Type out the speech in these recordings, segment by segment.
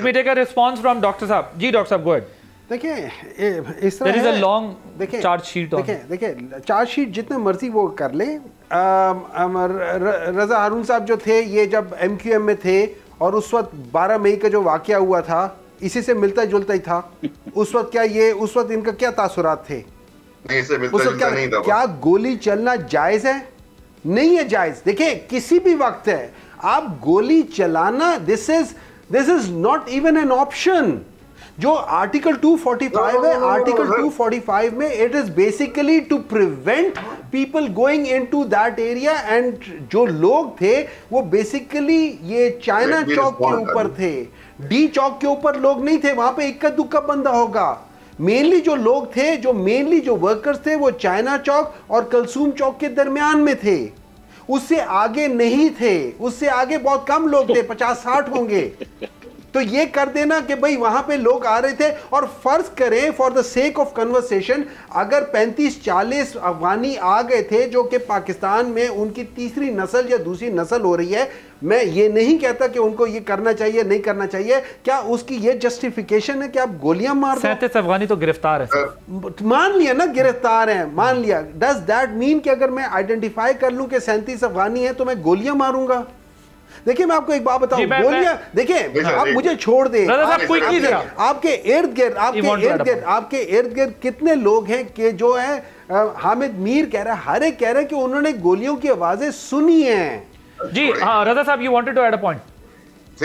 me take a response from Dr. Saab. जी doctor साहब, go ahead. देखिए इस तरह There is a long देखिए charge sheet on. देखिए चार्ज शीट जितने मर्जी वो कर ले। रजा हारून साहब जो थे, ये जब MQM में थे और उस वक्त 12 मई का जो वाकया हुआ था इसी से मिलता जुलता ही था। उस वक्त इनका क्या तासुरात थे? नहीं, इससे मिलता जुलता नहीं था। क्या गोली चलना जायज है? नहीं है जायज। देखिए किसी भी वक्त है आप गोली चलाना, this is not even an option. जो आर्टिकल 245 है, आर्टिकल 245 में it is basically to prevent people going into that area. And जो लोग थे वो बेसिकली ये चाइना चौक के ऊपर थे, डी चौक के ऊपर लोग नहीं थे। वहां पे इक्का दुक्का बंदा होगा। मेनली जो लोग थे, जो वर्कर्स थे, वो चाइना चौक और कलसूम चौक के दरमियान में थे, उससे आगे नहीं थे। उससे आगे बहुत कम लोग थे, 50-60 होंगे। तो ये कर देना कि भाई वहां पे लोग आ रहे थे, और फर्ज करें for the sake of conversation अगर 35-40 अफगानी आ गए थे जो कि पाकिस्तान में उनकी तीसरी नस्ल या दूसरी नस्ल हो रही है, मैं ये नहीं कहता कि उनको ये करना चाहिए नहीं करना चाहिए, क्या उसकी ये जस्टिफिकेशन है कि आप गोलियां मार दो? 37 अफगानी तो गिरफ्तार है। मान लिया ना गिरफ्तार हैं, मान लिया। डज दैट मीन कि अगर मैं आइडेंटिफाई कर लूं कि 37 अफगानी हैं तो मैं गोलियां मारूंगा? देखिए मैं आपको एक बात बताऊं, गोलियां देखिए आप मुझे छोड़ दें, आपके इर्द गिर्द कितने लोग हैं कि जो है हामिद मीर कह रहा है, हर एक कह रहा है कि उन्होंने गोलियों की आवाजें सुनी हैं। जी हाँ, रजा साहब, you wanted to add a point.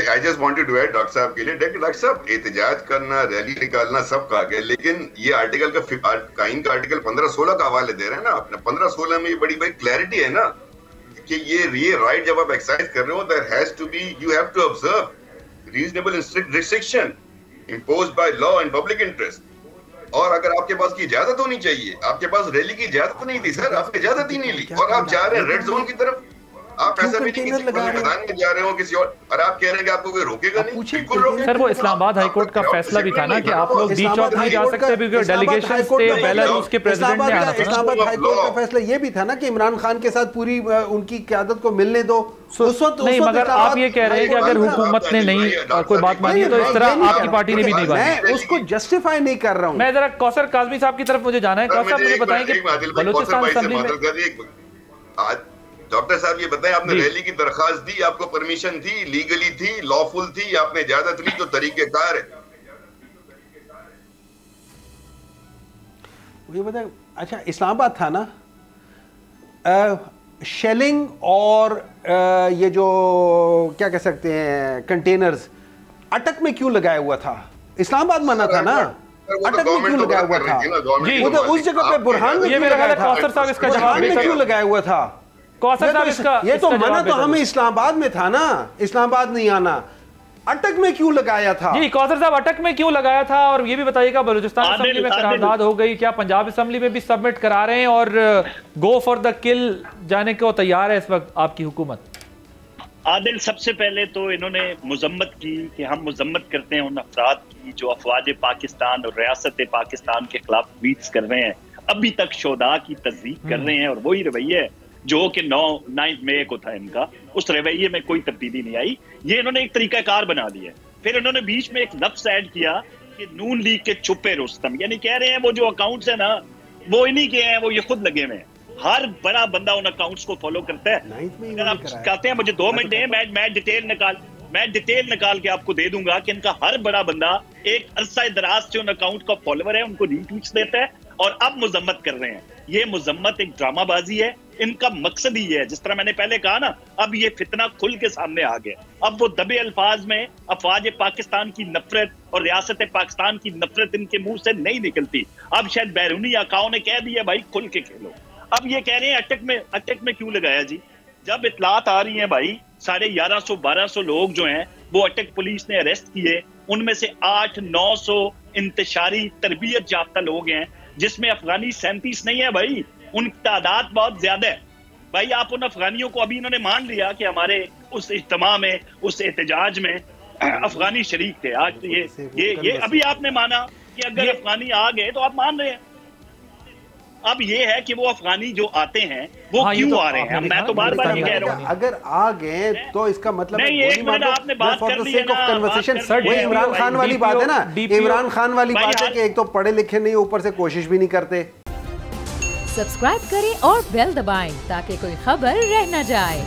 I just wanted to add doctor साहब के लिए, डॉक्टर साहब एहतजाज करना, रैली निकालना सब का आगे, लेकिन ये आर्टिकल का इनका आर्टिकल 15-16 का हवाले दे रहे हैं ना अपने। 15-16 में ये बड़ी बड़ी क्लैरिटी है ना कि ये राइट जब आप एक्सरसाइज कर रहे हो, there has to be, you have to observe reasonable restriction imposed by law and public interest. और अगर आपके पास की इजाजत होनी चाहिए, आपके पास रैली की इजाजत नहीं थी सर, आपने इजाजत ही नहीं ली, और आप जा रहे हैं रेड जोन की तरफ। आप ऐसा भी नहीं किसी मैदान में जा रहे हो किसी और आप कह रहे हैं कि आपको कोई रोकेगा नहीं, बिल्कुल रोकेगा। सर वो इस्लामाबाद हाई कोर्ट का फैसला भी था ना कि आप लोग डी चौक नहीं जा सकते क्योंकि डेलीगेशन थे बेलारूस के प्रेसिडेंट ने आना था। इस्लामाबाद हाई कोर्ट का फैसला ये भी था ना कि इमरान खान के साथ पूरी उनकी क़यादत को मिलने दो। उस वक्त नहीं, मगर आप ये कह रहे हैं कि अगर हुकूमत ने नहीं कोई बात मानी तो इस तरह आपकी पार्टी ने भी नहीं मानी। मैं उसको जस्टिफाई नहीं कर रहा हूँ। मैं जरा कौसर काज़मी साहब की तरफ मुझे जाना है। कौसर साहब मुझे बताएं कि बलूचिस्तान असेंबली में डॉक्टर साहब ये बताएं, आपने रैली की दरखास्त दी, आपको परमिशन थी, लीगली थी, लॉफुल थी, आपने इजाजत ली, जो तरीकेकार है ये बताएं। अच्छा इस्लामाबाद था ना, शेलिंग और ये जो क्या कह सकते हैं कंटेनर्स अटक में क्यों लगाया हुआ था? इस्लामाबाद मना था ना, अटक में क्यों लगाया हुआ था? जी उस जगह पे बुरहान में क्यों लगाया था? कौसर साहब इसका जवाब में क्यों लगाया हुआ था? ये तो मना तो हमें इस्लामाबाद में था ना, इस्लामाबाद नहीं आना। अटक में क्यों लगाया था? जी कौसर साहब, अटक में क्यों लगाया था? और ये भी बताइएगा बलूचिस्तान असेंबली में करारदाद हो गई, क्या पंजाब असेंबली में भी सबमिट करा रहे हैं और गो फॉर द किल जाने को तैयार है इस वक्त आपकी हुकूमत? आदिल, सबसे पहले तो इन्होंने मजम्मत की कि हम मजम्मत करते हैं उन अफराद की जो अफवाज पाकिस्तान और रियासत पाकिस्तान के खिलाफ ट्वीट्स कर रहे हैं, अभी तक शोदा की तस्दीक कर रहे हैं, और वही रवैया है जो कि 9 मई को था इनका, उस रवैये में कोई तब्दीली नहीं आई। ये इन्होंने एक तरीकाकार बना दिया। फिर इन्होंने बीच में एक लफ्ज ऐड किया कि नून लीग के छुपे रुस्तम, यानी कह रहे हैं वो जो अकाउंट्स है ना वो इन्हीं के हैं, वो ये खुद लगे हुए हैं। हर बड़ा बंदा उन अकाउंट्स को फॉलो करता है। अगर आप कहते हैं मुझे 2 मिनट दें, मैं डिटेल निकाल के आपको दे दूंगा कि इनका हर बड़ा बंदा एक अरसा दराज से उन अकाउंट का फॉलोवर है, उनको रीट्वीट्स देता है और अब मजम्मत कर रहे हैं। ये मजम्मत एक ड्रामाबाजी है, इनका मकसद ही है, जिस तरह मैंने पहले कहा ना, अब ये फितना खुल के सामने आ गया। अब वो दबे अल्फाज में अफवाज पाकिस्तान की नफरत और रियासत पाकिस्तान की नफरत इनके मुंह से नहीं निकलती। अब शायद बैरूनी आकाओं ने कह दिया भाई खुल के खेलो। अब ये कह रहे हैं अटक में क्यों लगाया जी? जब इतलात आ रही है भाई 1150-1200 लोग जो हैं वो अटक पुलिस ने अरेस्ट किए, उनमें से 800-900 इंतशारी तरबियत याफ्ता लोग हैं, जिसमें अफगानी 37 नहीं है भाई, उनकी तादाद बहुत ज्यादा है भाई। आप उन अफगानियों को, अभी इन्होंने मान लिया कि हमारे उस इज्तिमा में, उस एहतजाज में अफगानी शरीक थे। आज ये अभी आपने माना कि अगर अफगानी आ गए तो आप मान रहे हैं। اب یہ ہے کہ وہ افغانی جو آتے ہیں وہ کیوں آ رہے ہیں. میں تو بار بار یہ کہہ رہا ہوں اگر آ گئے تو اس کا مطلب آپ نے بات کر لی ہے نا, وہ عمران خان والی بات ہے نا, عمران خان والی بات ہے کہ ایک تو پڑھے لکھے نہیں, اوپر سے کوشش بھی نہیں کرتے. سبسکرائب کریں اور بیل دبائیں تاکہ کوئی خبر رہ نہ جائے.